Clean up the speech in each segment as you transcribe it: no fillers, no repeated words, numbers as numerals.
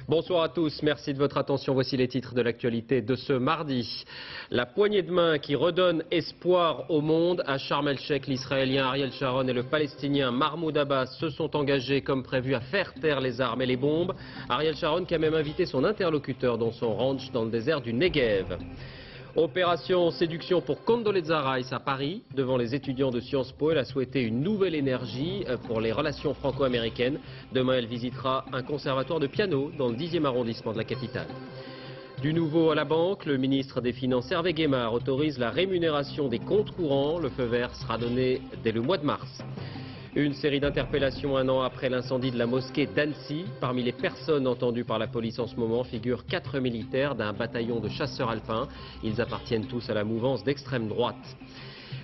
Bonsoir à tous, merci de votre attention. Voici les titres de l'actualité de ce mardi. La poignée de main qui redonne espoir au monde. À Sharm el-Sheikh, l'Israélien Ariel Sharon et le Palestinien Mahmoud Abbas se sont engagés comme prévu à faire taire les armes et les bombes. Ariel Sharon qui a même invité son interlocuteur dans son ranch dans le désert du Negev. Opération séduction pour Condoleezza Rice à Paris. Devant les étudiants de Sciences Po, elle a souhaité une nouvelle énergie pour les relations franco-américaines. Demain, elle visitera un conservatoire de piano dans le 10e arrondissement de la capitale. Du nouveau à la banque, le ministre des Finances Hervé Guémard autorise la rémunération des comptes courants. Le feu vert sera donné dès le mois de mars. Une série d'interpellations un an après l'incendie de la mosquée d'Annecy. Parmi les personnes entendues par la police en ce moment figurent 4 militaires d'un bataillon de chasseurs alpins. Ils appartiennent tous à la mouvance d'extrême droite.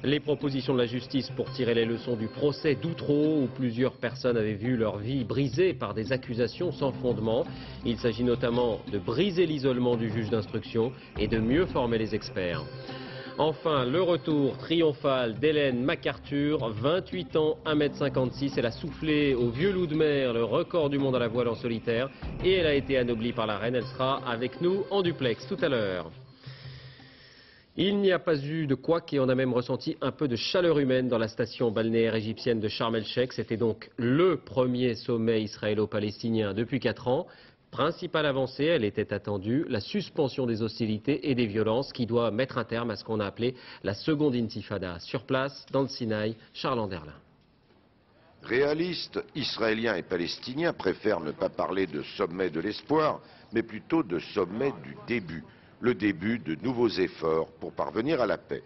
Les propositions de la justice pour tirer les leçons du procès d'Outreau, où plusieurs personnes avaient vu leur vie brisée par des accusations sans fondement. Il s'agit notamment de briser l'isolement du juge d'instruction et de mieux former les experts. Enfin, le retour triomphal d'Hélène MacArthur, 28 ans, 1,56 m. Elle a soufflé au vieux loup de mer le record du monde à la voile en solitaire et elle a été anoblie par la reine. Elle sera avec nous en duplex tout à l'heure. Il n'y a pas eu de couac et on a même ressenti un peu de chaleur humaine dans la station balnéaire égyptienne de Sharm el-Sheikh. C'était donc le premier sommet israélo-palestinien depuis 4 ans. Principale avancée, elle était attendue, la suspension des hostilités et des violences qui doit mettre un terme à ce qu'on a appelé la seconde intifada. Sur place, dans le Sinaï, Charles Anderlin. Réalistes, Israéliens et Palestiniens préfèrent ne pas parler de sommet de l'espoir, mais plutôt de sommet du début. Le début de nouveaux efforts pour parvenir à la paix.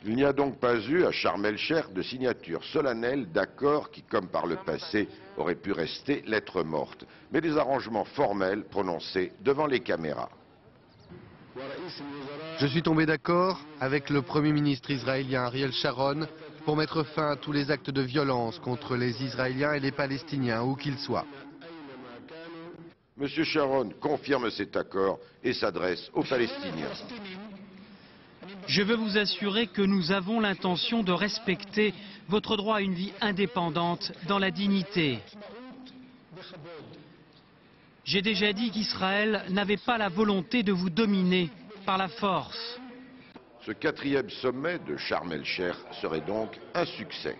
Il n'y a donc pas eu à Sharm el-Sheikh de signature solennelle d'accords qui, comme par le passé, auraient pu rester lettre morte, mais des arrangements formels prononcés devant les caméras. Je suis tombé d'accord avec le Premier ministre israélien Ariel Sharon pour mettre fin à tous les actes de violence contre les Israéliens et les Palestiniens, où qu'ils soient. M. Sharon confirme cet accord et s'adresse aux Palestiniens. Je veux vous assurer que nous avons l'intention de respecter votre droit à une vie indépendante dans la dignité. J'ai déjà dit qu'Israël n'avait pas la volonté de vous dominer par la force. Ce 4e sommet de Sharm el-Sheikh serait donc un succès.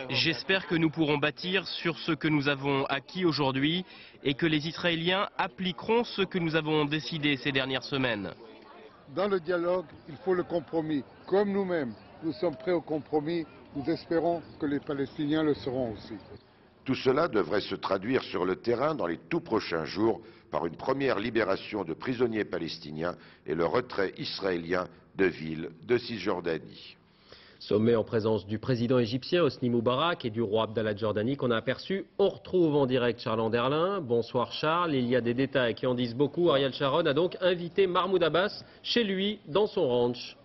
J'espère que nous pourrons bâtir sur ce que nous avons acquis aujourd'hui et que les Israéliens appliqueront ce que nous avons décidé ces dernières semaines. Dans le dialogue, il faut le compromis. Comme nous-mêmes, nous sommes prêts au compromis, nous espérons que les Palestiniens le seront aussi. Tout cela devrait se traduire sur le terrain dans les tout prochains jours par une première libération de prisonniers palestiniens et le retrait israélien de villes de Cisjordanie. Sommet en présence du président égyptien Hosni Moubarak et du roi Abdallah de Jordanie qu'on a aperçu. On retrouve en direct Charles Anderlin. Bonsoir Charles, il y a des détails qui en disent beaucoup. Ariel Sharon a donc invité Mahmoud Abbas chez lui dans son ranch.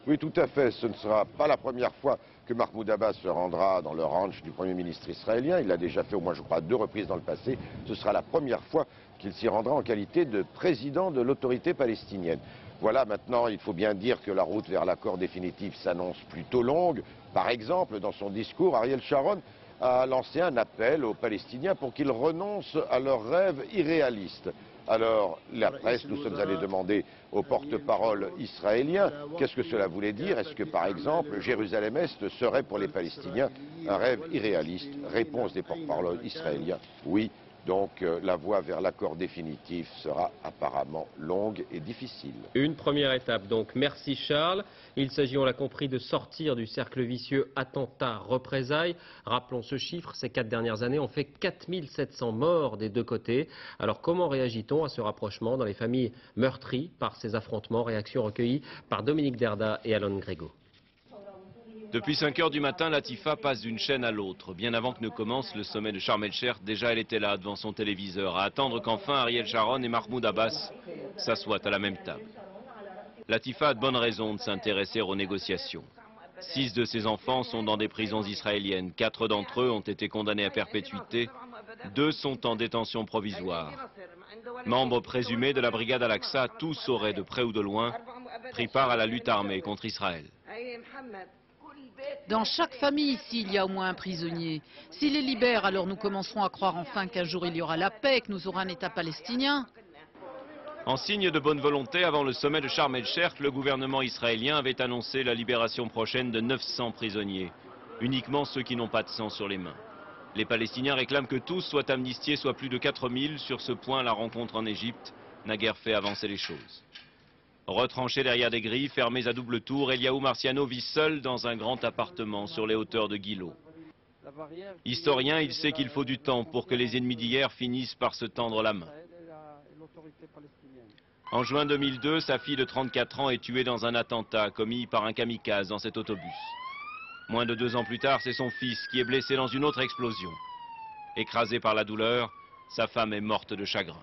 Oui, tout à fait. Ce ne sera pas la première fois que Mahmoud Abbas se rendra dans le ranch du Premier ministre israélien. Il l'a déjà fait au moins, je crois, 2 reprises dans le passé. Ce sera la première fois qu'il s'y rendra en qualité de président de l'autorité palestinienne. Voilà, maintenant, il faut bien dire que la route vers l'accord définitif s'annonce plutôt longue. Par exemple, dans son discours, Ariel Sharon a lancé un appel aux Palestiniens pour qu'ils renoncent à leurs rêves irréalistes. Alors, la presse, nous sommes allés demander au porte-parole israélien qu'est-ce que cela voulait dire. Est-ce que, par exemple, Jérusalem-Est serait pour les Palestiniens un rêve irréaliste? Réponse des porte-paroles israéliens, oui. Donc la voie vers l'accord définitif sera apparemment longue et difficile. Une première étape donc. Merci Charles. Il s'agit, on l'a compris, de sortir du cercle vicieux attentat-représailles. Rappelons ce chiffre, ces 4 dernières années ont fait 4700 morts des deux côtés. Alors comment réagit-on à ce rapprochement dans les familles meurtries par ces affrontements? Réaction recueillie par Dominique Derda et Alon Grégo. Depuis 5 heures du matin, Latifa passe d'une chaîne à l'autre. Bien avant que ne commence le sommet de Sharm el-Sheikh, déjà elle était là devant son téléviseur, à attendre qu'enfin Ariel Sharon et Mahmoud Abbas s'assoient à la même table. Latifa a de bonnes raisons de s'intéresser aux négociations. 6 de ses enfants sont dans des prisons israéliennes. 4 d'entre eux ont été condamnés à perpétuité. 2 sont en détention provisoire. Membres présumés de la brigade Al-Aqsa, tous auraient, de près ou de loin, pris part à la lutte armée contre Israël. Dans chaque famille ici, il y a au moins un prisonnier. S'ils les libèrent, alors nous commencerons à croire enfin qu'un jour il y aura la paix, que nous aurons un État palestinien. En signe de bonne volonté, avant le sommet de Sharm el-Sheikh, le gouvernement israélien avait annoncé la libération prochaine de 900 prisonniers. Uniquement ceux qui n'ont pas de sang sur les mains. Les Palestiniens réclament que tous soient amnistiés, soit plus de 4000. Sur ce point, la rencontre en Égypte n'a guère fait avancer les choses. Retranché derrière des grilles fermées à double tour, Eliaou Marciano vit seul dans un grand appartement sur les hauteurs de Guilo. Historien, il sait qu'il faut du temps pour que les ennemis d'hier finissent par se tendre la main. En juin 2002, sa fille de 34 ans est tuée dans un attentat commis par un kamikaze dans cet autobus. Moins de 2 ans plus tard, c'est son fils qui est blessé dans une autre explosion. Écrasé par la douleur, sa femme est morte de chagrin.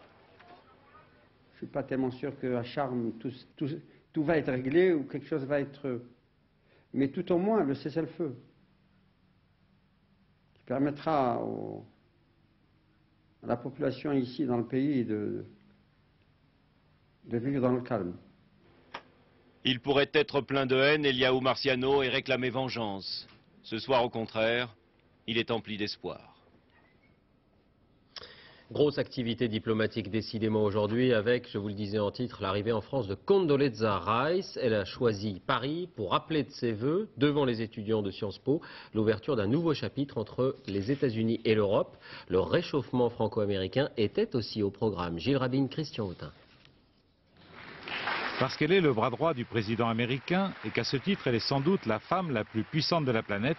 Je ne suis pas tellement sûr qu'à Sharm, tout va être réglé ou quelque chose va être... Mais tout au moins, le cessez-le-feu, qui permettra à la population ici dans le pays de vivre dans le calme. Il pourrait être plein de haine, Eliaou Marciano, et réclamer vengeance. Ce soir, au contraire, il est empli d'espoir. Grosse activité diplomatique décidément aujourd'hui avec, je vous le disais en titre, l'arrivée en France de Condoleezza Rice. Elle a choisi Paris pour rappeler de ses vœux, devant les étudiants de Sciences Po, l'ouverture d'un nouveau chapitre entre les États-Unis et l'Europe. Le réchauffement franco-américain était aussi au programme. Gilles Rabine, Christian Autain. Parce qu'elle est le bras droit du président américain et qu'à ce titre, elle est sans doute la femme la plus puissante de la planète,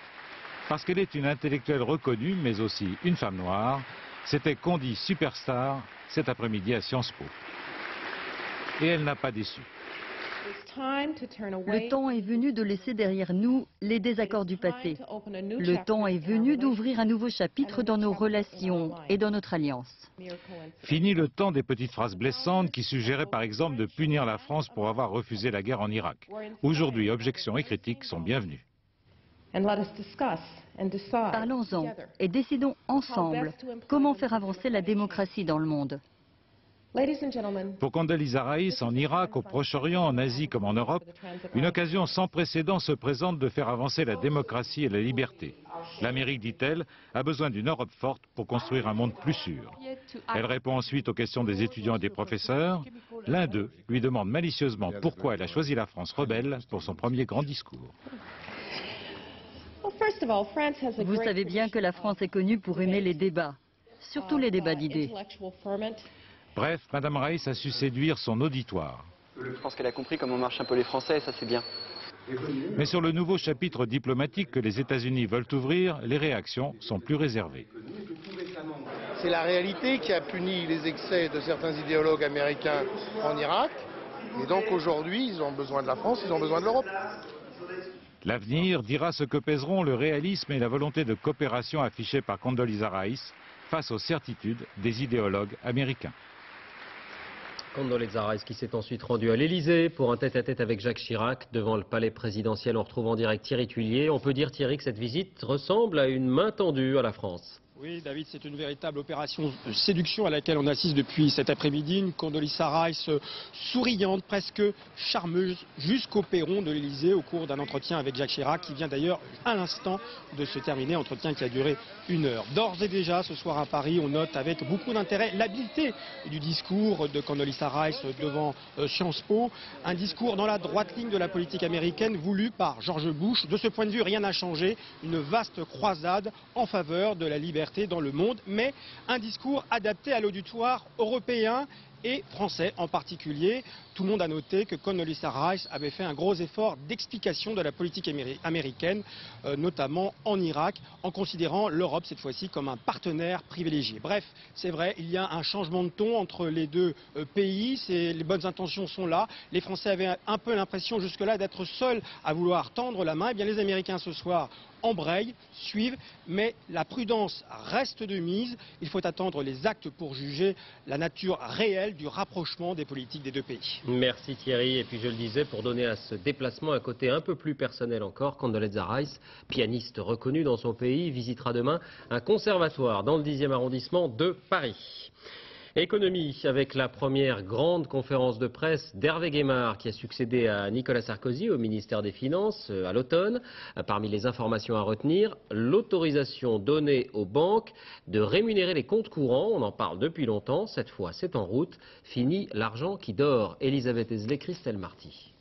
parce qu'elle est une intellectuelle reconnue, mais aussi une femme noire, c'était Condi Superstar cet après-midi à Sciences Po. Et elle n'a pas déçu. Le temps est venu de laisser derrière nous les désaccords du passé. Le temps est venu d'ouvrir un nouveau chapitre dans nos relations et dans notre alliance. Fini le temps des petites phrases blessantes qui suggéraient par exemple de punir la France pour avoir refusé la guerre en Irak. Aujourd'hui, objections et critiques sont bienvenues. Parlons-en et décidons ensemble comment faire avancer la démocratie dans le monde. Pour Condoleezza Rice, en Irak, au Proche-Orient, en Asie comme en Europe, une occasion sans précédent se présente de faire avancer la démocratie et la liberté. L'Amérique, dit-elle, a besoin d'une Europe forte pour construire un monde plus sûr. Elle répond ensuite aux questions des étudiants et des professeurs. L'un d'eux lui demande malicieusement pourquoi elle a choisi la France rebelle pour son premier grand discours. Vous savez bien que la France est connue pour aimer les débats, surtout les débats d'idées. Bref, Madame Rice a su séduire son auditoire. Je pense qu'elle a compris comment marchent un peu les Français, et ça c'est bien. Mais sur le nouveau chapitre diplomatique que les États-Unis veulent ouvrir, les réactions sont plus réservées. C'est la réalité qui a puni les excès de certains idéologues américains en Irak. Et donc aujourd'hui, ils ont besoin de la France, ils ont besoin de l'Europe. L'avenir dira ce que pèseront le réalisme et la volonté de coopération affichée par Condoleezza Rice face aux certitudes des idéologues américains. Condoleezza Rice qui s'est ensuite rendue à l'Elysée pour un tête-à-tête avec Jacques Chirac devant le palais présidentiel. On retrouve en direct Thierry Tuillier. On peut dire, Thierry, que cette visite ressemble à une main tendue à la France. Oui, David, c'est une véritable opération de séduction à laquelle on assiste depuis cet après-midi. Une Condoleezza Rice souriante, presque charmeuse, jusqu'au perron de l'Elysée au cours d'un entretien avec Jacques Chirac, qui vient d'ailleurs à l'instant de se terminer, entretien qui a duré 1 heure. D'ores et déjà, ce soir à Paris, on note avec beaucoup d'intérêt l'habileté du discours de Condoleezza Rice devant Sciences Po. Un discours dans la droite ligne de la politique américaine voulu par George Bush. De ce point de vue, rien n'a changé. Une vaste croisade en faveur de la liberté dans le monde, mais un discours adapté à l'auditoire européen et français en particulier. Tout le monde a noté que Condoleezza Rice avait fait un gros effort d'explication de la politique américaine, notamment en Irak, en considérant l'Europe cette fois-ci comme un partenaire privilégié. Bref, c'est vrai, il y a un changement de ton entre les deux pays, les bonnes intentions sont là. Les Français avaient un peu l'impression jusque-là d'être seuls à vouloir tendre la main. Eh bien, les Américains ce soir embrayent, suivent, mais la prudence reste de mise. Il faut attendre les actes pour juger la nature réelle du rapprochement des politiques des deux pays. Merci Thierry. Et puis je le disais, pour donner à ce déplacement un côté un peu plus personnel encore, Condoleezza Rice, pianiste reconnue dans son pays, visitera demain un conservatoire dans le 10e arrondissement de Paris. Économie, avec la première grande conférence de presse d'Hervé Guémard, qui a succédé à Nicolas Sarkozy au ministère des Finances à l'automne. Parmi les informations à retenir, l'autorisation donnée aux banques de rémunérer les comptes courants. On en parle depuis longtemps, cette fois c'est en route. Fini l'argent qui dort. Elisabeth Esley, Christelle Marty.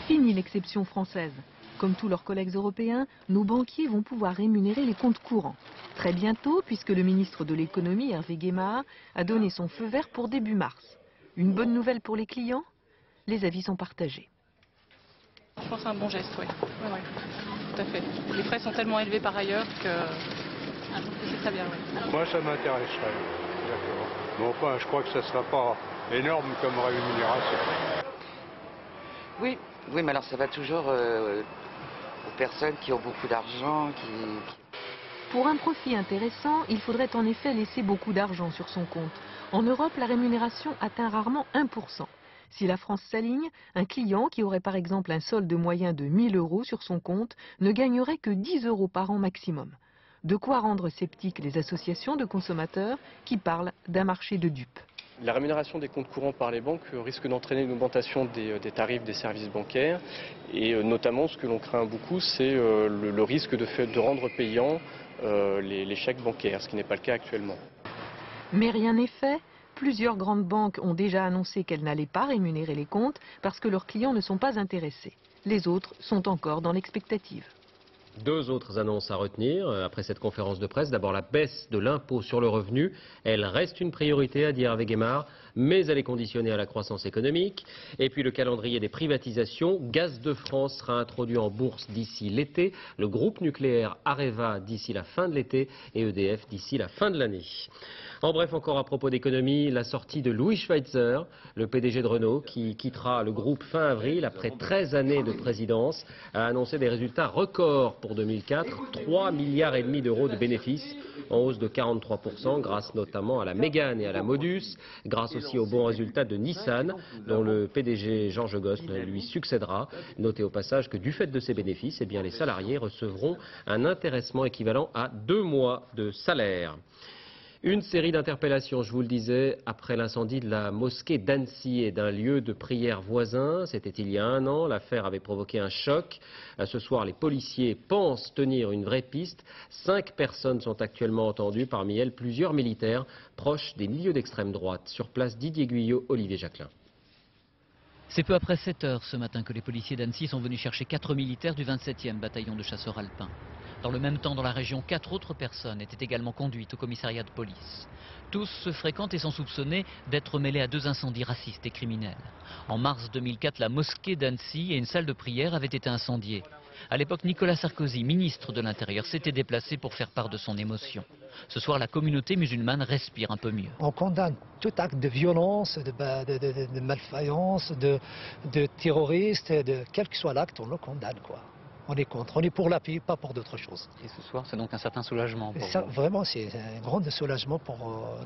Fini l'exception française. Comme tous leurs collègues européens, nos banquiers vont pouvoir rémunérer les comptes courants. Très bientôt, puisque le ministre de l'économie, Hervé Guémard, a donné son feu vert pour début mars. Une bonne nouvelle pour les clients? Les avis sont partagés. Je pense que c'est un bon geste, oui. Oui, tout à fait. Les frais sont tellement élevés par ailleurs que c'est très bien, oui. Moi, ça m'intéresserait. D'accord. Mais enfin, je crois que ça ne sera pas énorme comme rémunération. Oui, mais alors ça va toujours aux personnes qui ont beaucoup d'argent, Pour un profit intéressant, il faudrait en effet laisser beaucoup d'argent sur son compte. En Europe, la rémunération atteint rarement 1%. Si la France s'aligne, un client qui aurait par exemple un solde moyen de 1 000 € sur son compte ne gagnerait que 10 € par an maximum. De quoi rendre sceptiques les associations de consommateurs qui parlent d'un marché de dupes. La rémunération des comptes courants par les banques risque d'entraîner une augmentation des tarifs des services bancaires et notamment ce que l'on craint beaucoup c'est le risque de rendre payants les chèques bancaires, ce qui n'est pas le cas actuellement. Mais rien n'est fait. Plusieurs grandes banques ont déjà annoncé qu'elles n'allaient pas rémunérer les comptes parce que leurs clients ne sont pas intéressés. Les autres sont encore dans l'expectative. Deux autres annonces à retenir après cette conférence de presse. D'abord la baisse de l'impôt sur le revenu. Elle reste une priorité, a dit Hervé Guémard, mais elle est conditionnée à la croissance économique. Et puis le calendrier des privatisations. Gaz de France sera introduit en bourse d'ici l'été. Le groupe nucléaire Areva d'ici la fin de l'été et EDF d'ici la fin de l'année. En bref, encore à propos d'économie, la sortie de Louis Schweitzer, le PDG de Renault, qui quittera le groupe fin avril après 13 années de présidence, a annoncé des résultats records pour 2004, 3,5 milliards d'euros de bénéfices, en hausse de 43%, grâce notamment à la Mégane et à la Modus, grâce aussi aux bons résultats de Nissan, dont le PDG Georges Gost lui succédera. Notez au passage que du fait de ces bénéfices, eh bien, les salariés recevront un intéressement équivalent à 2 mois de salaire. Une série d'interpellations, je vous le disais, après l'incendie de la mosquée d'Annecy et d'un lieu de prière voisin. C'était il y a 1 an. L'affaire avait provoqué un choc. Ce soir, les policiers pensent tenir une vraie piste. 5 personnes sont actuellement entendues, parmi elles plusieurs militaires proches des milieux d'extrême droite. Sur place, Didier Guyot, Olivier Jacquelin. C'est peu après 7 heures ce matin que les policiers d'Annecy sont venus chercher 4 militaires du 27e bataillon de chasseurs alpins. Dans le même temps, dans la région, 4 autres personnes étaient également conduites au commissariat de police. Tous se fréquentent et sont soupçonnés d'être mêlés à 2 incendies racistes et criminels. En mars 2004, la mosquée d'Annecy et une salle de prière avaient été incendiées. À l'époque, Nicolas Sarkozy, ministre de l'Intérieur, s'était déplacé pour faire part de son émotion. Ce soir, la communauté musulmane respire un peu mieux. On condamne tout acte de violence, de malfaillance, de terroriste, quel que soit l'acte, on le condamne, quoi. On est contre, on est pour la paix, pas pour d'autres choses. Et ce soir, c'est donc un certain soulagement pour vous. Vraiment, c'est un grand soulagement pour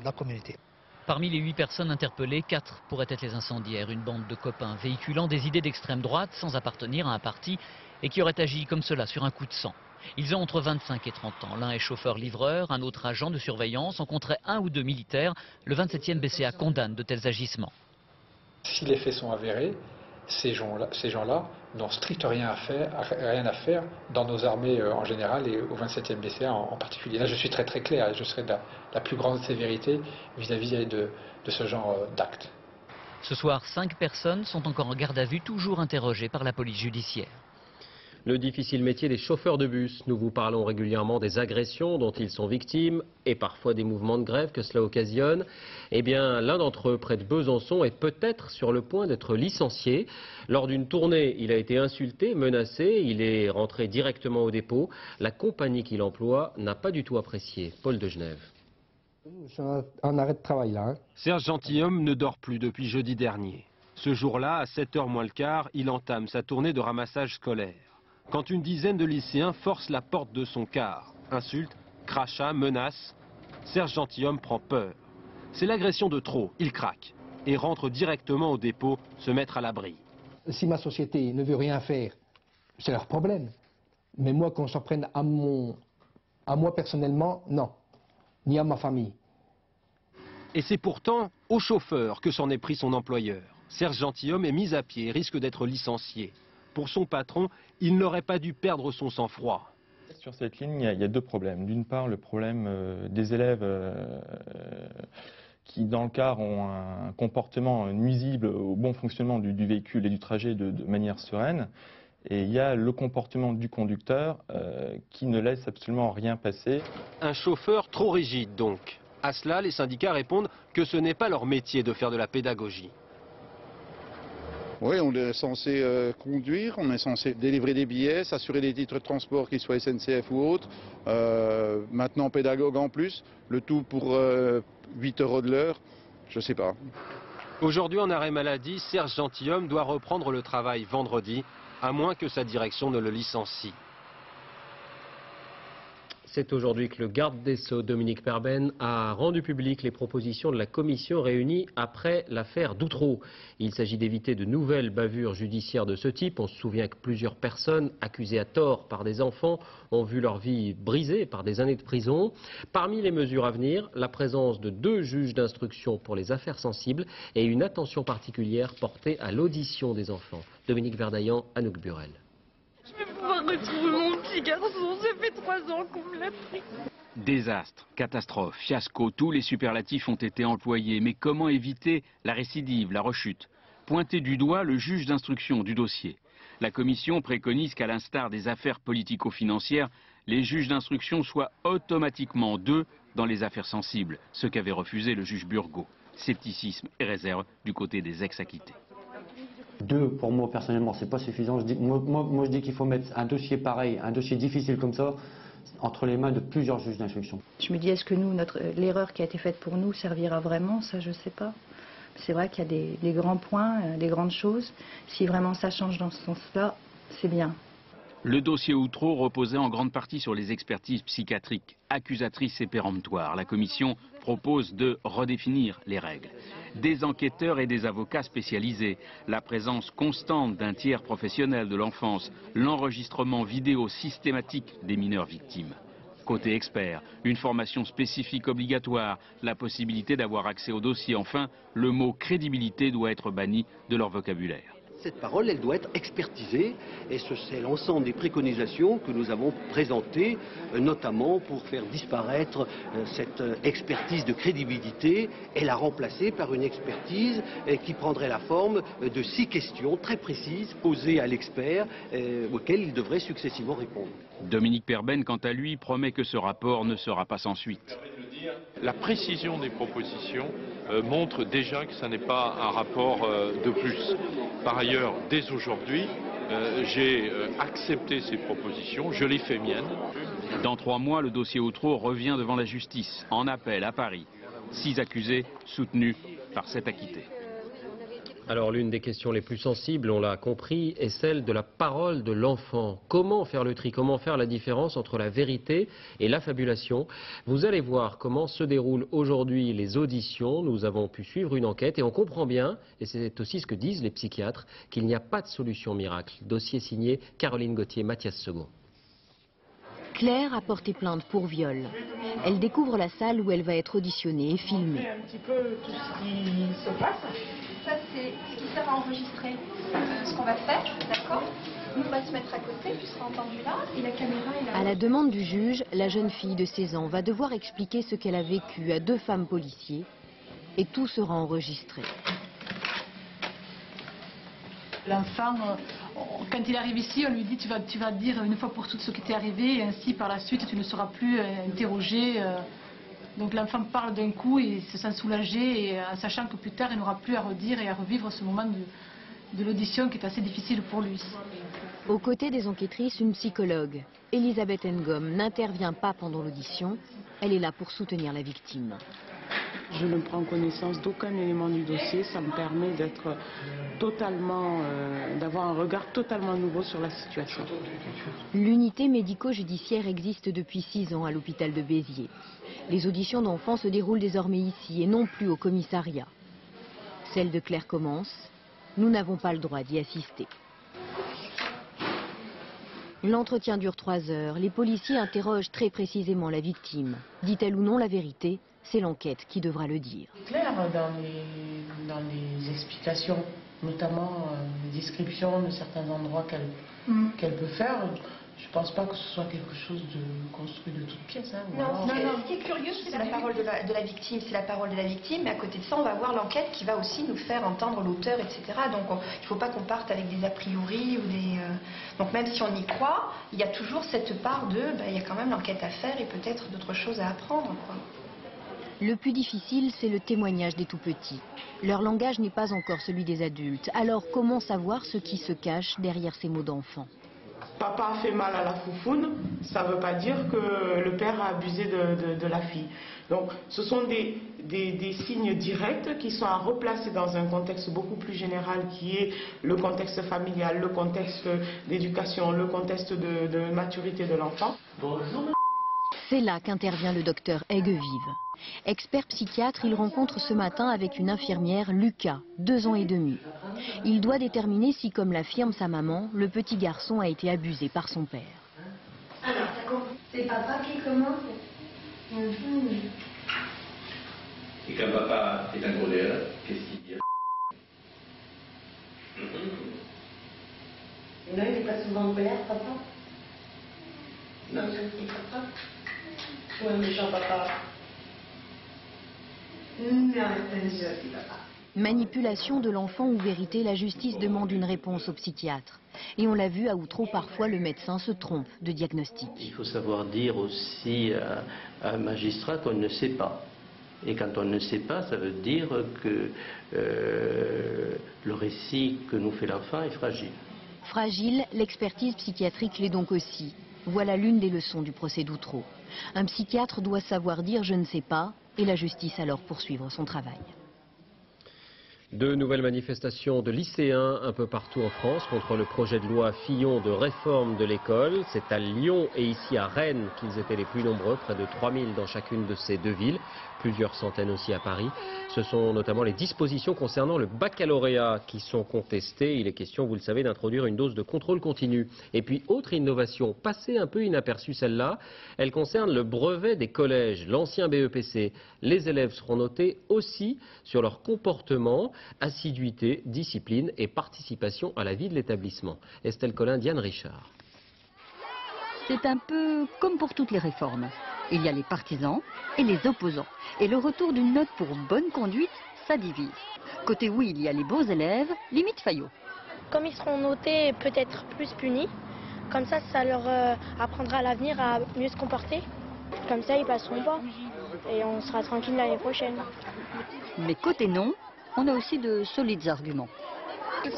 la communauté. Parmi les 8 personnes interpellées, 4 pourraient être les incendiaires, une bande de copains véhiculant des idées d'extrême droite sans appartenir à un parti et qui auraient agi comme cela sur un coup de sang. Ils ont entre 25 et 30 ans. L'un est chauffeur-livreur, un autre agent de surveillance. On compterait 1 ou 2 militaires. Le 27e BCA condamne de tels agissements. Si les faits sont avérés, ces gens-là n'ont strictement rien à faire dans nos armées en général et au 27e BCA en particulier. Là, je suis très clair et je serai de la plus grande sévérité vis-à-vis de ce genre d'actes. Ce soir, 5 personnes sont encore en garde à vue, toujours interrogées par la police judiciaire. Le difficile métier des chauffeurs de bus. Nous vous parlons régulièrement des agressions dont ils sont victimes et parfois des mouvements de grève que cela occasionne. Eh bien, l'un d'entre eux, près de Besançon, est peut-être sur le point d'être licencié. Lors d'une tournée, il a été insulté, menacé. Il est rentré directement au dépôt. La compagnie qui l'emploie n'a pas du tout apprécié. Paul de Genève. Je suis en arrêt de travail là. Serge Gentilhomme ne dort plus depuis jeudi dernier. Ce jour-là, à 7h moins le quart, il entame sa tournée de ramassage scolaire. Quand une dizaine de lycéens forcent la porte de son car, insultent, crachats, menacent, Serge Gentilhomme prend peur. C'est l'agression de trop, il craque et rentre directement au dépôt se mettre à l'abri. Si ma société ne veut rien faire, c'est leur problème. Mais moi, qu'on s'en prenne à moi personnellement, non. Ni à ma famille. Et c'est pourtant au chauffeur que s'en est pris son employeur. Serge Gentilhomme est mis à pied et risque d'être licencié. Pour son patron, il n'aurait pas dû perdre son sang-froid. Sur cette ligne, il y a deux problèmes. D'une part, le problème des élèves qui, dans le car, ont un comportement nuisible au bon fonctionnement du véhicule et du trajet de manière sereine. Et il y a le comportement du conducteur qui ne laisse absolument rien passer. Un chauffeur trop rigide donc. À cela, les syndicats répondent que ce n'est pas leur métier de faire de la pédagogie. Oui, on est censé conduire, on est censé délivrer des billets, s'assurer des titres de transport, qu'ils soient SNCF ou autres. Maintenant, pédagogue en plus, le tout pour 8 € de l'heure, je sais pas. Aujourd'hui, en arrêt maladie, Serge Gentilhomme doit reprendre le travail vendredi, à moins que sa direction ne le licencie. C'est aujourd'hui que le garde des Sceaux, Dominique Perben, a rendu public les propositions de la commission réunie après l'affaire d'Outreau. Il s'agit d'éviter de nouvelles bavures judiciaires de ce type. On se souvient que plusieurs personnes accusées à tort par des enfants ont vu leur vie brisée par des années de prison. Parmi les mesures à venir, la présence de 2 juges d'instruction pour les affaires sensibles et une attention particulière portée à l'audition des enfants. Dominique Verdaillan, Anouk Burel. Je vais pouvoir retrouver mon petit garçon, ça fait 3 ans qu'on me l'a pris. Désastre, catastrophe, fiasco, tous les superlatifs ont été employés. Mais comment éviter la récidive, la rechute? Pointer du doigt le juge d'instruction du dossier. La commission préconise qu'à l'instar des affaires politico-financières, les juges d'instruction soient automatiquement 2 dans les affaires sensibles, ce qu'avait refusé le juge Burgot. Scepticisme et réserve du côté des ex-acquittés. 2, pour moi, personnellement, c'est pas suffisant. Moi, je dis qu'il faut mettre un dossier pareil, un dossier difficile comme ça, entre les mains de plusieurs juges d'instruction. Je me dis, est-ce que l'erreur qui a été faite pour nous servira vraiment? Ça, je sais pas. C'est vrai qu'il y a des grands points, des grandes choses. Si vraiment ça change dans ce sens-là, c'est bien. Le dossier Outreau reposait en grande partie sur les expertises psychiatriques, accusatrices et péremptoires. La commission propose de redéfinir les règles. Des enquêteurs et des avocats spécialisés, la présence constante d'un tiers professionnel de l'enfance, l'enregistrement vidéo systématique des mineurs victimes. Côté expert, une formation spécifique obligatoire, la possibilité d'avoir accès au dossier. Enfin, le mot crédibilité doit être banni de leur vocabulaire. Cette parole, elle doit être expertisée et c'est l'ensemble des préconisations que nous avons présentées, notamment pour faire disparaître cette expertise de crédibilité et la remplacer par une expertise qui prendrait la forme de 6 questions très précises posées à l'expert auxquelles il devrait successivement répondre. Dominique Perben, quant à lui, promet que ce rapport ne sera pas sans suite. La précision des propositions montre déjà que ce n'est pas un rapport de plus. Par ailleurs, dès aujourd'hui, j'ai accepté ces propositions, je les fais miennes. Dans 3 mois, le dossier Outreau revient devant la justice, en appel à Paris. 6 accusés soutenus par 7 acquittés. Alors l'une des questions les plus sensibles, on l'a compris, est celle de la parole de l'enfant. Comment faire le tri, comment faire la différence entre la vérité et l'affabulation? Vous allez voir comment se déroulent aujourd'hui les auditions. Nous avons pu suivre une enquête et on comprend bien, et c'est aussi ce que disent les psychiatres, qu'il n'y a pas de solution miracle. Dossier signé Caroline Gauthier, Mathias Second. Claire a porté plainte pour viol. Elle découvre la salle où elle va être auditionnée et filmée. Un petit peu tout ce qui se passe. Ça, c'est ce qui sert à enregistrer ce qu'on va faire, d'accord? Nous, on va se mettre à côté, tu seras entendu là, et la caméra est là. À la demande du juge, la jeune fille de 16 ans va devoir expliquer ce qu'elle a vécu à 2 femmes policiers, et tout sera enregistré. L'enfant, quand il arrive ici, on lui dit tu vas dire une fois pour toutes ce qui t'est arrivé, et ainsi par la suite tu ne seras plus interrogé. Donc l'enfant parle d'un coup et se sent soulagé, et en sachant que plus tard il n'aura plus à redire et à revivre ce moment de l'audition qui est assez difficile pour lui. Aux côtés des enquêtrices, une psychologue. Elisabeth Ngom n'intervient pas pendant l'audition, elle est là pour soutenir la victime. Je ne prends connaissance d'aucun élément du dossier, ça me permet d'être totalement, d'avoir un regard totalement nouveau sur la situation. L'unité médico-judiciaire existe depuis 6 ans à l'hôpital de Béziers. Les auditions d'enfants se déroulent désormais ici et non plus au commissariat. Celle de Claire commence, nous n'avons pas le droit d'y assister. L'entretien dure 3 heures, les policiers interrogent très précisément la victime. Dit-elle ou non la vérité? C'est l'enquête qui devra le dire. C'est clair dans les explications, notamment les descriptions de certains endroits qu'elle peut faire. Je ne pense pas que ce soit quelque chose de construit de toutes pièces. Hein, non, ce qui est curieux, c'est la parole de la victime. C'est la parole de la victime, mais à côté de ça, on va voir l'enquête qui va aussi nous faire entendre l'auteur, etc. Donc il ne faut pas qu'on parte avec des a priori ou des... Donc même si on y croit, il y a toujours cette part de... il y a quand même l'enquête à faire et peut-être d'autres choses à apprendre, quoi. Le plus difficile, c'est le témoignage des tout-petits. Leur langage n'est pas encore celui des adultes. Alors comment savoir ce qui se cache derrière ces mots d'enfant? Papa a fait mal à la foufoune, ça ne veut pas dire que le père a abusé de la fille. Donc ce sont des signes directs qui sont à replacer dans un contexte beaucoup plus général qui est le contexte familial, le contexte d'éducation, le contexte de maturité de l'enfant. Bonjour. C'est là qu'intervient le docteur Aiguevive. Expert psychiatre, il rencontre ce matin avec une infirmière, Lucas, 2 ans et demi. Il doit déterminer si, comme l'affirme sa maman, le petit garçon a été abusé par son père. Alors, c'est papa qui commence. Et quand papa est en colère, qu'est-ce qu'il dit? Non, il n'est pas souvent en colère, papa. Non, il papa. Ou un méchant papa. Non, c'est un gentil papa. Manipulation de l'enfant ou vérité, la justice demande une réponse au psychiatre. Et on l'a vu à Outreau, parfois le médecin se trompe de diagnostic. Il faut savoir dire aussi à un magistrat qu'on ne sait pas. Et quand on ne sait pas, ça veut dire que le récit que nous fait l'enfant est fragile. Fragile, l'expertise psychiatrique l'est donc aussi. Voilà l'une des leçons du procès d'Outreau. Un psychiatre doit savoir dire « je ne sais pas » et la justice alors poursuivre son travail. De nouvelles manifestations de lycéens un peu partout en France contre le projet de loi Fillon de réforme de l'école. C'est à Lyon et ici à Rennes qu'ils étaient les plus nombreux, près de 3000 dans chacune de ces deux villes, plusieurs centaines aussi à Paris. Ce sont notamment les dispositions concernant le baccalauréat qui sont contestées. Il est question, vous le savez, d'introduire une dose de contrôle continu. Et puis, autre innovation, passée un peu inaperçue celle-là, elle concerne le brevet des collèges, l'ancien BEPC. Les élèves seront notés aussi sur leur comportement, assiduité, discipline et participation à la vie de l'établissement. Estelle Collin, Diane Richard. C'est un peu comme pour toutes les réformes. Il y a les partisans et les opposants. Et le retour d'une note pour bonne conduite, ça divise. Côté oui, il y a les bons élèves, limite Fayot. Comme ils seront notés, peut-être plus punis. Comme ça, ça leur apprendra à l'avenir à mieux se comporter. Comme ça, ils passeront pas. Et on sera tranquille l'année prochaine. Mais côté non, on a aussi de solides arguments.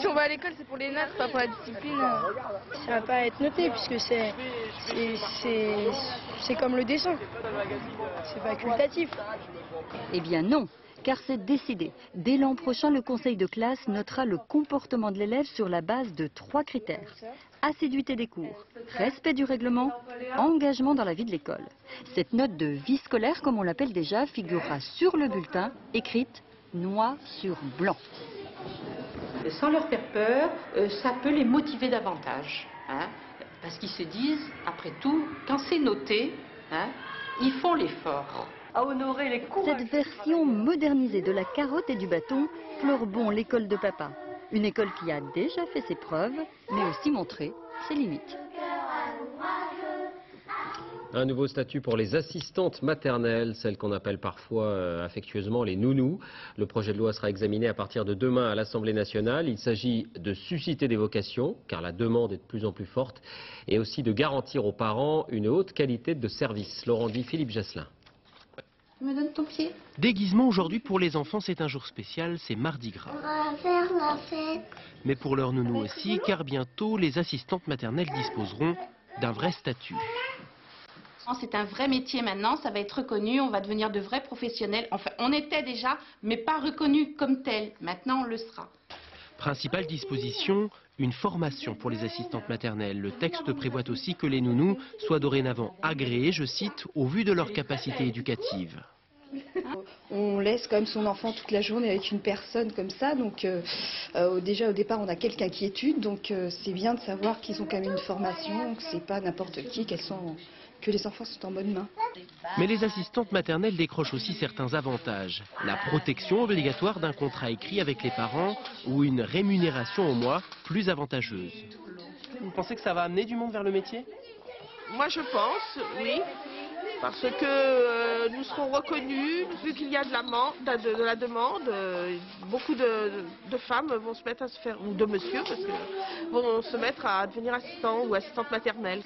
Si on va à l'école, c'est pour les notes, pas pour la discipline. Ça va pas être noté puisque c'est comme le dessin. C'est facultatif. Eh bien non, car c'est décidé. Dès l'an prochain, le conseil de classe notera le comportement de l'élève sur la base de 3 critères. Assiduité des cours, respect du règlement, engagement dans la vie de l'école. Cette note de vie scolaire, comme on l'appelle déjà, figurera sur le bulletin, écrite noir sur blanc. Sans leur faire peur, ça peut les motiver davantage. Hein, parce qu'ils se disent, après tout, quand c'est noté, hein, ils font l'effort. À honorer les cours. Cette version modernisée de la carotte et du bâton fleure bon l'école de papa. Une école qui a déjà fait ses preuves, mais aussi montré ses limites. Un nouveau statut pour les assistantes maternelles, celles qu'on appelle parfois affectueusement les nounous. Le projet de loi sera examiné à partir de demain à l'Assemblée nationale. Il s'agit de susciter des vocations, car la demande est de plus en plus forte, et aussi de garantir aux parents une haute qualité de service. Laurent Guy, Philippe Jasselin. Tu me donnes ton pied. Déguisement aujourd'hui pour les enfants, c'est un jour spécial, c'est Mardi Gras. On va faire la fête. Mais pour leurs nounous aussi, car bientôt les assistantes maternelles disposeront d'un vrai statut. C'est un vrai métier maintenant, ça va être reconnu, on va devenir de vrais professionnels. Enfin, on était déjà, mais pas reconnus comme tels. Maintenant, on le sera. Principale disposition, une formation pour les assistantes maternelles. Le texte prévoit aussi que les nounous soient dorénavant agréés, je cite, au vu de leur capacité éducative. On laisse quand même son enfant toute la journée avec une personne comme ça, donc déjà au départ on a quelques inquiétudes, donc c'est bien de savoir qu'ils ont quand même une formation, que c'est pas n'importe qui, qu'elles sont que les enfants sont en bonne main. Mais les assistantes maternelles décrochent aussi certains avantages. La protection obligatoire d'un contrat écrit avec les parents ou une rémunération au mois plus avantageuse. Vous pensez que ça va amener du monde vers le métier? Moi je pense, oui. Parce que nous serons reconnus, vu qu'il y a de la demande, beaucoup de femmes vont se mettre à se faire, ou de monsieur, parce que vont se mettre à devenir assistants ou assistantes maternelles.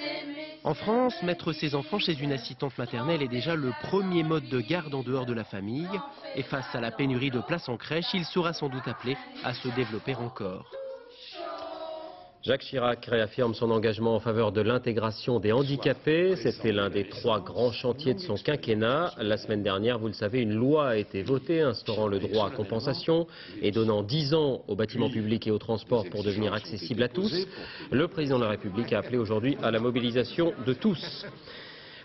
En France, mettre ses enfants chez une assistante maternelle est déjà le premier mode de garde en dehors de la famille. Et face à la pénurie de places en crèche, il sera sans doute appelé à se développer encore. Jacques Chirac réaffirme son engagement en faveur de l'intégration des handicapés. C'était l'un des 3 grands chantiers de son quinquennat. La semaine dernière, vous le savez, une loi a été votée instaurant le droit à compensation et donnant 10 ans aux bâtiments publics et aux transports pour devenir accessibles à tous. Le président de la République a appelé aujourd'hui à la mobilisation de tous.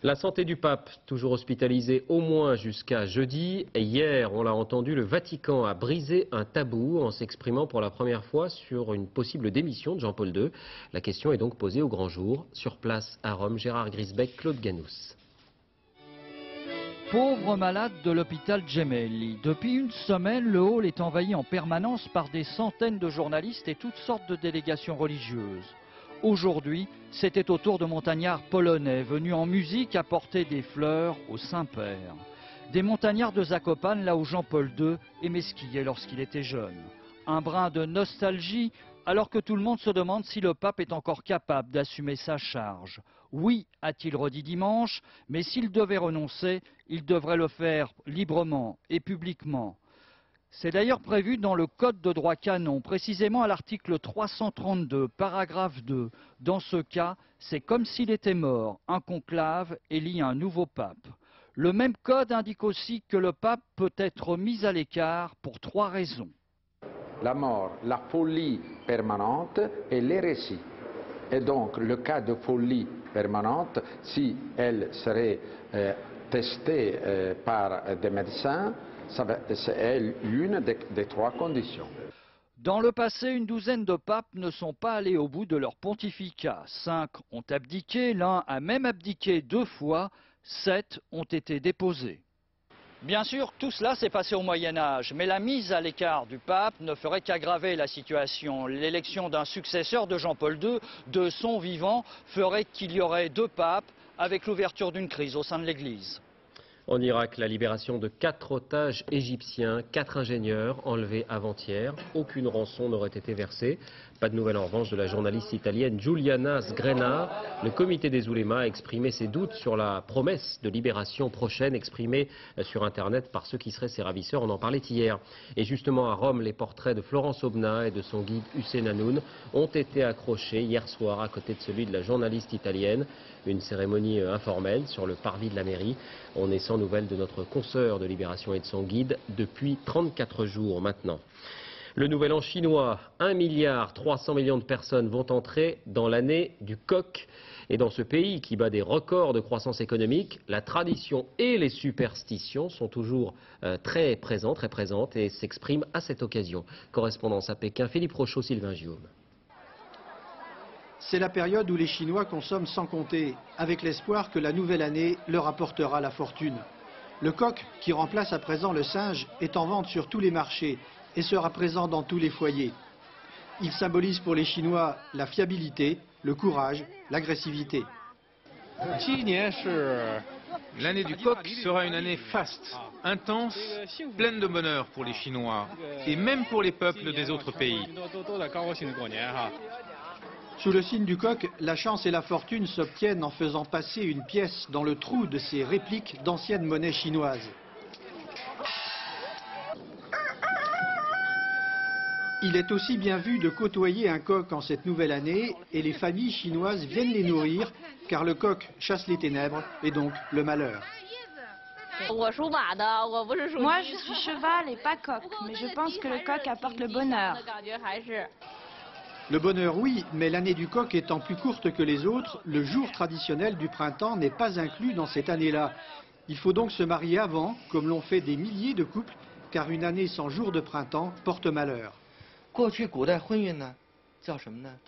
La santé du pape, toujours hospitalisé au moins jusqu'à jeudi. Et hier, on l'a entendu, le Vatican a brisé un tabou en s'exprimant pour la première fois sur une possible démission de Jean-Paul II. La question est donc posée au grand jour. Sur place à Rome, Gérard Grisbeck, Claude Ganous. Pauvres malades de l'hôpital Gemelli. Depuis une semaine, le hall est envahi en permanence par des centaines de journalistes et toutes sortes de délégations religieuses. Aujourd'hui, c'était au tour de montagnards polonais venus en musique apporter des fleurs au Saint-Père. Des montagnards de Zakopane, là où Jean-Paul II aimait skier lorsqu'il était jeune. Un brin de nostalgie, alors que tout le monde se demande si le pape est encore capable d'assumer sa charge. Oui, a-t-il redit dimanche, mais s'il devait renoncer, il devrait le faire librement et publiquement. C'est d'ailleurs prévu dans le Code de droit canon, précisément à l'article 332, paragraphe 2. Dans ce cas, c'est comme s'il était mort. Un conclave élit un nouveau pape. Le même code indique aussi que le pape peut être mis à l'écart pour 3 raisons. La mort, la folie permanente et l'hérésie. Et donc, le cas de folie permanente, si elle serait testée par des médecins, c'est l'une des 3 conditions. Dans le passé, une douzaine de papes ne sont pas allés au bout de leur pontificat. 5 ont abdiqué, l'un a même abdiqué 2 fois, 7 ont été déposés. Bien sûr, tout cela s'est passé au Moyen-Âge, mais la mise à l'écart du pape ne ferait qu'aggraver la situation. L'élection d'un successeur de Jean-Paul II, de son vivant, ferait qu'il y aurait 2 papes avec l'ouverture d'une crise au sein de l'Église. En Irak, la libération de 4 otages égyptiens, 4 ingénieurs enlevés avant-hier. Aucune rançon n'aurait été versée. Pas de nouvelles en revanche de la journaliste italienne Giuliana Sgrena. Le comité des oulémas a exprimé ses doutes sur la promesse de libération prochaine exprimée sur Internet par ceux qui seraient ses ravisseurs. On en parlait hier. Et justement à Rome, les portraits de Florence Obna et de son guide Hussein Hanoun ont été accrochés hier soir à côté de celui de la journaliste italienne. Une cérémonie informelle sur le parvis de la mairie. On est sans nouvelles de notre consoeur de Libération et de son guide depuis 34 jours maintenant. Le nouvel an chinois, 1,3 milliard de personnes vont entrer dans l'année du coq. Et dans ce pays qui bat des records de croissance économique, la tradition et les superstitions sont toujours très présentes et s'expriment à cette occasion. Correspondance à Pékin, Philippe Rochaud, Sylvain Guillaume. C'est la période où les Chinois consomment sans compter, avec l'espoir que la nouvelle année leur apportera la fortune. Le coq, qui remplace à présent le singe, est en vente sur tous les marchés et sera présent dans tous les foyers. Il symbolise pour les Chinois la fiabilité, le courage, l'agressivité. L'année du coq sera une année faste, intense, pleine de bonheur pour les Chinois et même pour les peuples des autres pays. Sous le signe du coq, la chance et la fortune s'obtiennent en faisant passer une pièce dans le trou de ces répliques d'anciennes monnaies chinoises. Il est aussi bien vu de côtoyer un coq en cette nouvelle année et les familles chinoises viennent les nourrir car le coq chasse les ténèbres et donc le malheur. Moi je suis cheval et pas coq, mais je pense que le coq apporte le bonheur. Le bonheur oui, mais l'année du coq étant plus courte que les autres, le jour traditionnel du printemps n'est pas inclus dans cette année-là. Il faut donc se marier avant, comme l'ont fait des milliers de couples, car une année sans jour de printemps porte malheur.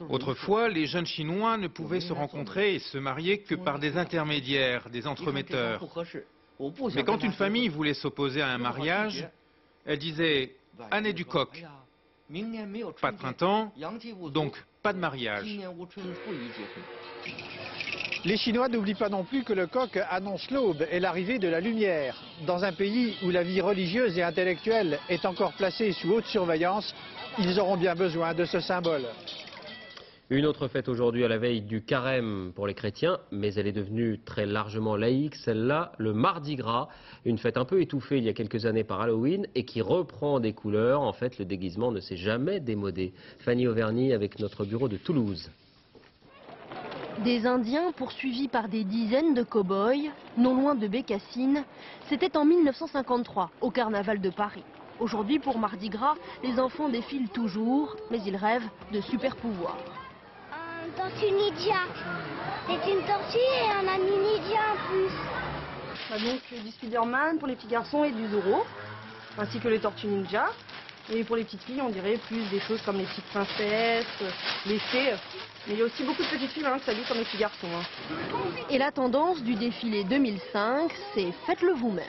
Autrefois, les jeunes Chinois ne pouvaient se rencontrer et se marier que par des intermédiaires, des entremetteurs. Mais quand une famille voulait s'opposer à un mariage, elle disait « année du coq ». Pas de printemps, donc pas de mariage. Les Chinois n'oublient pas non plus que le coq annonce l'aube et l'arrivée de la lumière. Dans un pays où la vie religieuse et intellectuelle est encore placée sous haute surveillance, ils auront bien besoin de ce symbole. Une autre fête aujourd'hui à la veille du carême pour les chrétiens, mais elle est devenue très largement laïque, celle-là, le Mardi Gras, une fête un peu étouffée il y a quelques années par Halloween et qui reprend des couleurs. En fait, le déguisement ne s'est jamais démodé. Fanny Auvergne avec notre bureau de Toulouse. Des Indiens poursuivis par des dizaines de cow-boys, non loin de Bécassine, c'était en 1953, au carnaval de Paris. Aujourd'hui, pour Mardi Gras, les enfants défilent toujours, mais ils rêvent de super pouvoirs. Un tortue ninja. C'est une tortue et un ami ninja en plus. Donc du Spider-Man pour les petits garçons et du Zorro, ainsi que les tortues ninja. Et pour les petites filles, on dirait plus des choses comme les petites princesses, les fées. Mais il y a aussi beaucoup de petites filles qui s'habillent comme les petits garçons. Et la tendance du défilé 2005, c'est faites-le vous-même.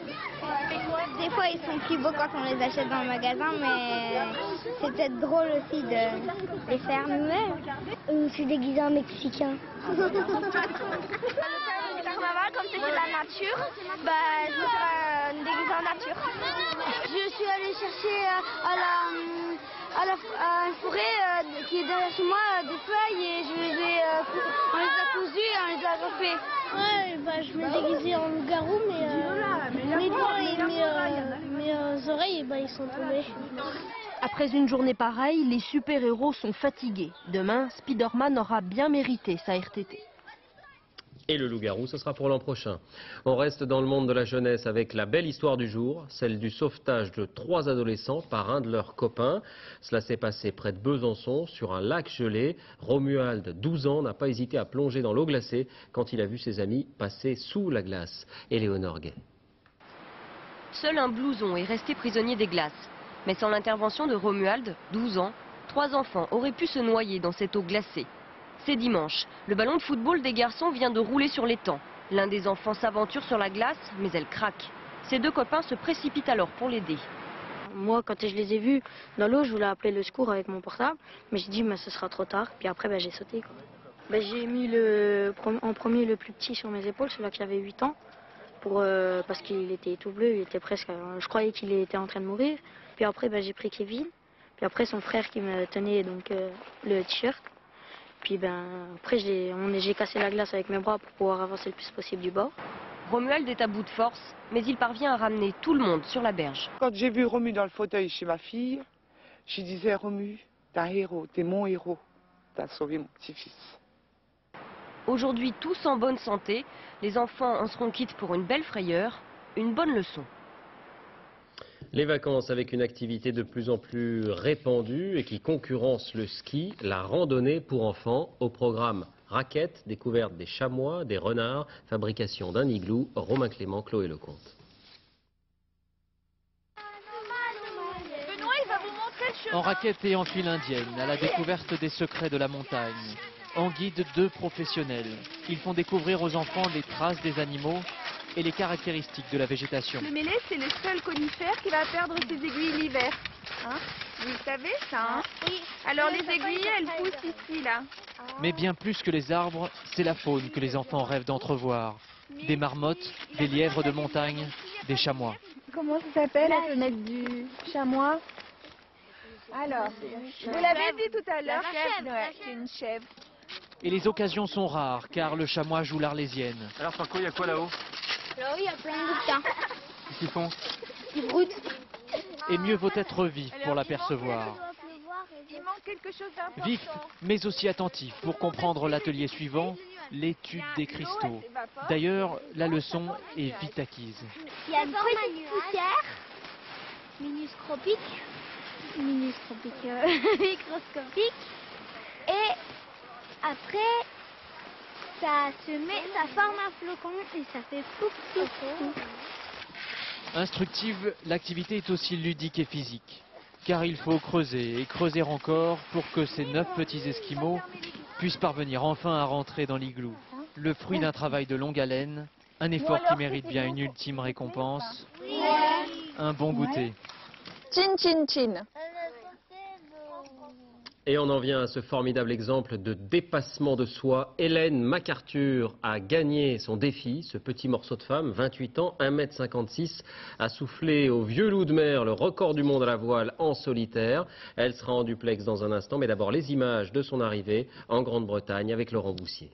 Des fois, ils sont plus beaux quand on les achète dans le magasin, mais c'est peut-être drôle aussi de les faire nous-mêmes. On s'est déguisé en Mexicain. Carnaval, comme c'était de la nature, je me suis déguisée en nature. Je suis allée chercher à une forêt qui est derrière chez moi des feuilles et on les a cousues et on les a refait. Ouais, je me déguisais en loup-garou, mais mes dents et mes oreilles, ils sont tombés. Après une journée pareille, les super-héros sont fatigués. Demain, Spider-Man aura bien mérité sa RTT. Et le loup-garou, ce sera pour l'an prochain. On reste dans le monde de la jeunesse avec la belle histoire du jour, celle du sauvetage de 3 adolescents par un de leurs copains. Cela s'est passé près de Besançon, sur un lac gelé. Romuald, 12 ans, n'a pas hésité à plonger dans l'eau glacée quand il a vu ses amis passer sous la glace. Éléonore Gay. Seul un blouson est resté prisonnier des glaces. Mais sans l'intervention de Romuald, 12 ans, 3 enfants auraient pu se noyer dans cette eau glacée. C'est dimanche. Le ballon de football des garçons vient de rouler sur l'étang. L'un des enfants s'aventure sur la glace, mais elle craque. Ses 2 copains se précipitent alors pour l'aider. Moi, quand je les ai vus dans l'eau, je voulais appeler le secours avec mon portable. Mais j'ai dit, ce sera trop tard. Puis après, j'ai sauté. J'ai mis en premier le plus petit sur mes épaules, celui-là qui avait 8 ans. Parce qu'il était tout bleu, il était presque... je croyais qu'il était en train de mourir. Puis après, j'ai pris Kevin. Puis après, son frère qui me tenait le t-shirt. Puis après j'ai cassé la glace avec mes bras pour pouvoir avancer le plus possible du bord. Romuald est à bout de force, mais il parvient à ramener tout le monde sur la berge. Quand j'ai vu Romu dans le fauteuil chez ma fille, je disais Romu, t'es un héros, t'es mon héros, t'as sauvé mon petit-fils. Aujourd'hui tous en bonne santé, les enfants en seront quittes pour une belle frayeur, une bonne leçon. Les vacances avec une activité de plus en plus répandue et qui concurrence le ski, la randonnée pour enfants au programme raquettes, découverte des chamois, des renards, fabrication d'un igloo. Romain Clément, Chloé Lecomte. Benoît, il va vous montrer le chemin. En raquette et en file indienne, à la découverte des secrets de la montagne. En guide 2 professionnels. Ils font découvrir aux enfants les traces des animaux et les caractéristiques de la végétation. Le mélèze, c'est le seul conifère qui va perdre ses aiguilles l'hiver. Vous le savez, ça Oui. Alors les aiguilles, elles poussent ici, là. Mais bien plus que les arbres, c'est la faune que les enfants rêvent d'entrevoir. Des marmottes, des lièvres de montagne, des chamois. Comment ça s'appelle la fenêtre du chamois? Alors, vous l'avez dit tout à l'heure, c'est une chèvre. Et les occasions sont rares, car le chamois joue l'arlésienne. Alors Franco, il y a quoi là-haut? Là-haut, il y a plein de bouquins. Qu'est-ce qu'ils font? Ils broutent. Et mieux vaut être vif pour l'apercevoir. Il manque quelque chose d'important. Vif, mais aussi attentif pour comprendre l'atelier suivant, l'étude des cristaux. D'ailleurs, la leçon est vite acquise. Il y a une petite poussière microscopique, et après ça forme un flocon et ça fait pouf pouf pouf. Instructive, l'activité est aussi ludique et physique. car il faut creuser et creuser encore pour que ces 9 petits Esquimaux puissent parvenir enfin à rentrer dans l'igloo. Le fruit d'un travail de longue haleine, un effort qui mérite bien une ultime récompense, un bon goûter. Chin chin chin. Et on en vient à ce formidable exemple de dépassement de soi. Hélène MacArthur a gagné son défi, ce petit morceau de femme, 28 ans, 1,56 m, a soufflé au vieux loup de mer le record du monde à la voile en solitaire. Elle sera en duplex dans un instant, mais d'abord les images de son arrivée en Grande-Bretagne avec Laurent Boussier.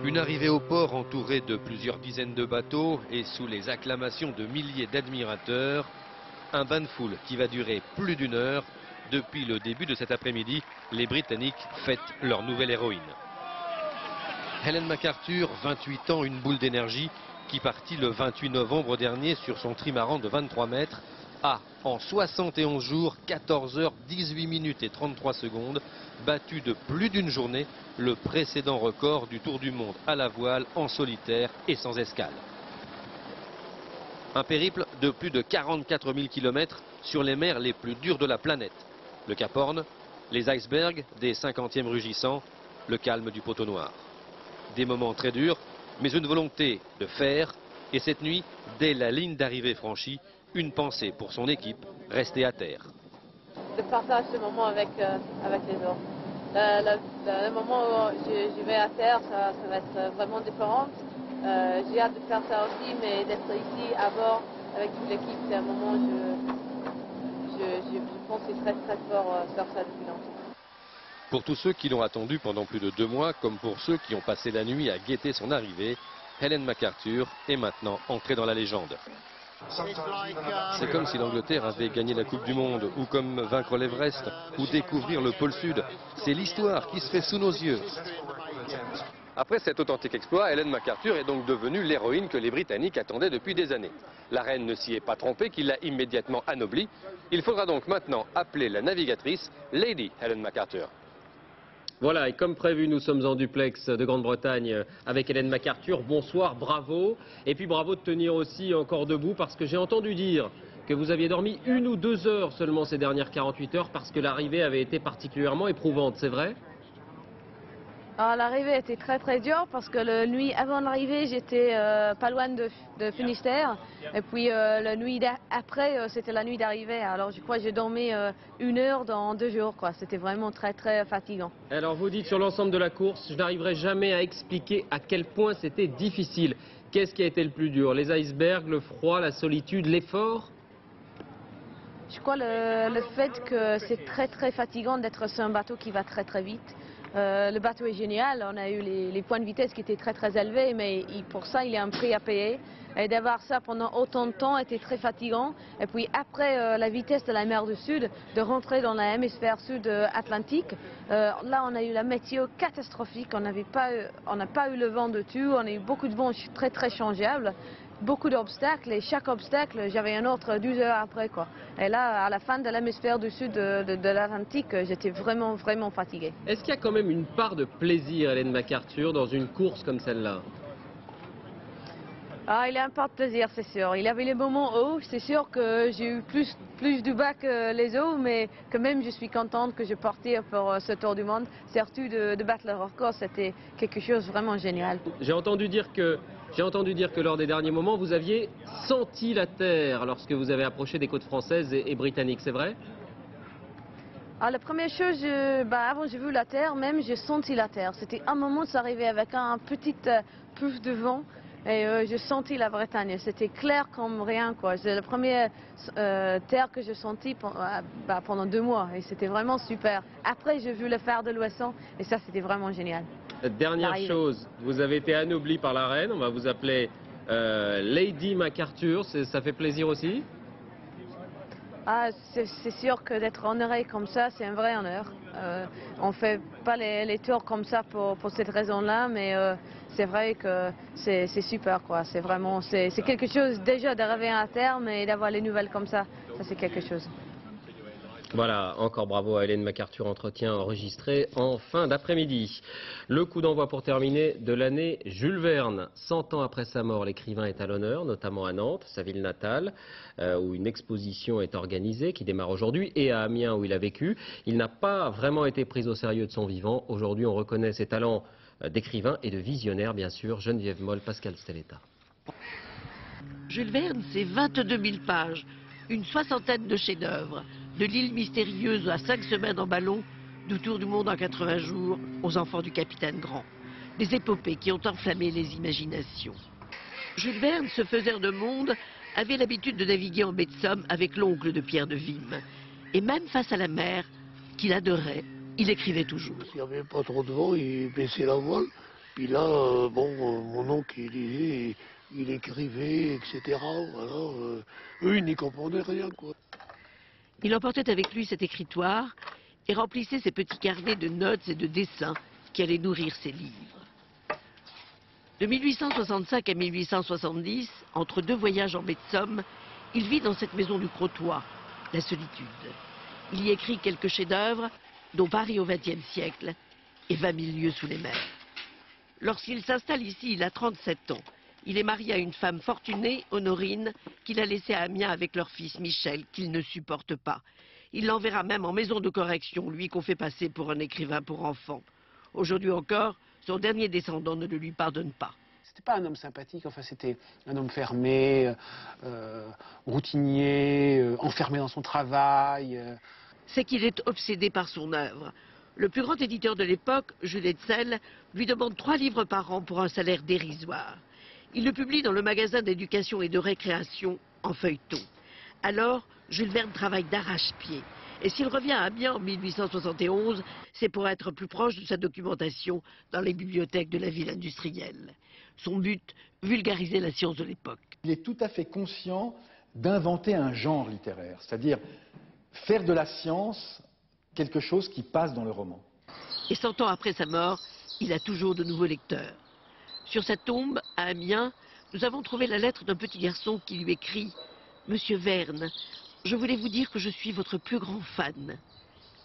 Une arrivée au port entourée de plusieurs dizaines de bateaux et sous les acclamations de milliers d'admirateurs. Un bain de foule qui va durer plus d'1 heure. Depuis le début de cet après-midi, les Britanniques fêtent leur nouvelle héroïne. Hélène MacArthur, 28 ans, une boule d'énergie, qui partit le 28 novembre dernier sur son trimaran de 23 mètres, a, en 71 jours, 14 heures, 18 minutes et 33 secondes, battu de plus d'une journée le précédent record du Tour du Monde à la voile, en solitaire et sans escale. Un périple de plus de 44 000 km sur les mers les plus dures de la planète. Le Cap Horn, les icebergs des 50e rugissants, le calme du Poteau Noir. Des moments très durs, mais une volonté de faire. Et cette nuit, dès la ligne d'arrivée franchie, une pensée pour son équipe, restée à terre. De partager ce moment avec les autres. Le moment où je vais à terre, ça va être vraiment différent. J'ai hâte de faire ça aussi, mais d'être ici à bord avec toute l'équipe, c'est un moment où je pense que c'est très très fort faire ça depuis longtemps. Pour tous ceux qui l'ont attendu pendant plus de 2 mois, comme pour ceux qui ont passé la nuit à guetter son arrivée, Hélène MacArthur est maintenant entrée dans la légende. C'est comme si l'Angleterre avait gagné la Coupe du Monde, ou comme vaincre l'Everest, ou découvrir le pôle Sud. C'est l'histoire qui se fait sous nos yeux. Après cet authentique exploit, Hélène MacArthur est donc devenue l'héroïne que les Britanniques attendaient depuis des années. La reine ne s'y est pas trompée, qui l'a immédiatement anoblie. Il faudra donc maintenant appeler la navigatrice Lady Hélène MacArthur. Voilà, et comme prévu, nous sommes en duplex de Grande-Bretagne avec Hélène MacArthur. Bonsoir, bravo. Et puis bravo de tenir aussi encore debout, parce que j'ai entendu dire que vous aviez dormi 1 ou 2 heures seulement ces dernières 48 heures, parce que l'arrivée avait été particulièrement éprouvante, c'est vrai ? Alors, l'arrivée était très très dure parce que la nuit avant l'arrivée, j'étais pas loin de Finistère. Et puis la nuit après, c'était la nuit d'arrivée. Alors je crois que j'ai dormi 1 heure dans 2 jours. C'était vraiment très très fatigant. Alors vous dites sur l'ensemble de la course, je n'arriverai jamais à expliquer à quel point c'était difficile. Qu'est-ce qui a été le plus dur? Les icebergs, le froid, la solitude, l'effort? Je crois le fait que c'est très très fatigant d'être sur un bateau qui va très très vite. Le bateau est génial, on a eu les points de vitesse qui étaient très très élevés, mais pour ça il y a un prix à payer. Et d'avoir ça pendant autant de temps était très fatigant. Et puis après la vitesse de la mer du Sud, de rentrer dans l'hémisphère sud atlantique, là on a eu la météo catastrophique, on n'a pas eu le vent dessus, on a eu beaucoup de vent très très changeable. Beaucoup d'obstacles, et chaque obstacle, j'avais un autre 12 heures après, quoi. Et là, à la fin de l'hémisphère du sud de l'Atlantique, j'étais vraiment, vraiment fatiguée. Est-ce qu'il y a quand même une part de plaisir, Hélène MacArthur, dans une course comme celle-là? Ah, il y a un part de plaisir, c'est sûr. Il y avait les moments hauts, c'est sûr que j'ai eu plus du bas que les hauts, mais quand même, je suis contente que je partais pour ce Tour du Monde. Surtout de battre le record, c'était quelque chose de vraiment génial. J'ai entendu dire que lors des derniers moments, vous aviez senti la terre lorsque vous avez approché des côtes françaises et britanniques, c'est vrai? La première chose, avant j'ai vu la terre, même j'ai senti la terre. C'était un moment, ça arrivait avec un petit puff de vent et j'ai senti la Bretagne. C'était clair comme rien, quoi. C'est la première terre que j'ai sentie pendant 2 mois et c'était vraiment super. Après, j'ai vu le phare de l'Ouessant et ça, c'était vraiment génial. Dernière chose, vous avez été anoblie par la reine, on va vous appeler Lady MacArthur, ça fait plaisir aussi? C'est sûr que d'être honoré comme ça, c'est un vrai honneur. On ne fait pas les tours comme ça pour cette raison-là, mais c'est vrai que c'est super, quoi. C'est vraiment, c'est quelque chose déjà d'arriver à terme et d'avoir les nouvelles comme ça c'est quelque chose. Voilà, encore bravo à Hélène MacArthur, entretien enregistré en fin d'après-midi. Le coup d'envoi pour terminer de l'année Jules Verne. 100 ans après sa mort, l'écrivain est à l'honneur, notamment à Nantes, sa ville natale, où une exposition est organisée, qui démarre aujourd'hui, et à Amiens, où il a vécu. Il n'a pas vraiment été pris au sérieux de son vivant. Aujourd'hui, on reconnaît ses talents d'écrivain et de visionnaire, bien sûr. Geneviève Moll, Pascal Stelletta. Jules Verne, c'est 22 000 pages, une soixantaine de chefs-d'œuvre. De l'île mystérieuse à 5 semaines en ballon, du tour du monde en 80 jours, aux enfants du capitaine Grant. Des épopées qui ont enflammé les imaginations. Jules Verne, ce faiseur de monde, avait l'habitude de naviguer en baie de Somme avec l'oncle de Pierre de Vimes. Et même face à la mer, qu'il adorait, il écrivait toujours. S'il n'y avait pas trop de vent, il baissait la voile. Puis là, mon oncle, il disait, il écrivait, etc. Voilà, eux, ils n'y comprenaient rien, quoi. Il emportait avec lui cet écritoire et remplissait ses petits carnets de notes et de dessins qui allaient nourrir ses livres. De 1865 à 1870, entre 2 voyages en baie de Somme, il vit dans cette maison du Crotoy, la solitude. Il y écrit quelques chefs-d'œuvre, dont Paris au XXe siècle et 20 000 lieues sous les mers. Lorsqu'il s'installe ici, il a 37 ans. Il est marié à une femme fortunée, Honorine, qu'il a laissée à Amiens avec leur fils Michel, qu'il ne supporte pas. Il l'enverra même en maison de correction, lui qu'on fait passer pour un écrivain pour enfants. Aujourd'hui encore, son dernier descendant ne le lui pardonne pas. C'était pas un homme sympathique, enfin c'était un homme fermé, routinier, enfermé dans son travail. C'est qu'il est obsédé par son œuvre. Le plus grand éditeur de l'époque, Jules Hetzel, lui demande 3 livres par an pour un salaire dérisoire. Il le publie dans le magasin d'éducation et de récréation en feuilleton. Alors, Jules Verne travaille d'arrache-pied. Et s'il revient à Amiens en 1871, c'est pour être plus proche de sa documentation dans les bibliothèques de la ville industrielle. Son but, vulgariser la science de l'époque. Il est tout à fait conscient d'inventer un genre littéraire, c'est-à-dire faire de la science quelque chose qui passe dans le roman. Et 100 ans après sa mort, il a toujours de nouveaux lecteurs. Sur sa tombe, à Amiens, nous avons trouvé la lettre d'un petit garçon qui lui écrit « Monsieur Verne, je voulais vous dire que je suis votre plus grand fan.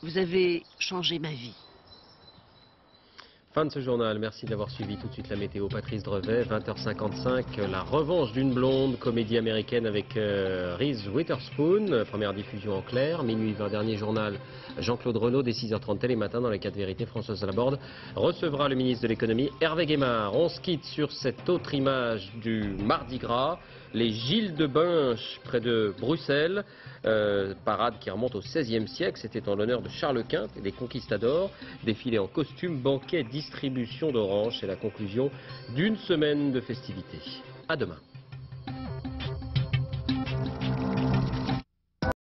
Vous avez changé ma vie. » Fin de ce journal, merci d'avoir suivi. Tout de suite la météo, Patrice Drevet, 20h55, la revanche d'une blonde, comédie américaine avec Reese Witherspoon, première diffusion en clair, minuit 20, dernier journal, Jean-Claude Renaud, dès 6h30 télématin dans les 4 vérités, Françoise Laborde recevra le ministre de l'économie, Hervé Guémard. On se quitte sur cette autre image du Mardi Gras, les Gilles de Binche, près de Bruxelles, parade qui remonte au XVIe siècle, c'était en l'honneur de Charles Quint et des conquistadors, défilé en costume, banquet, distribution d'oranges, c'est la conclusion d'une semaine de festivités. À demain.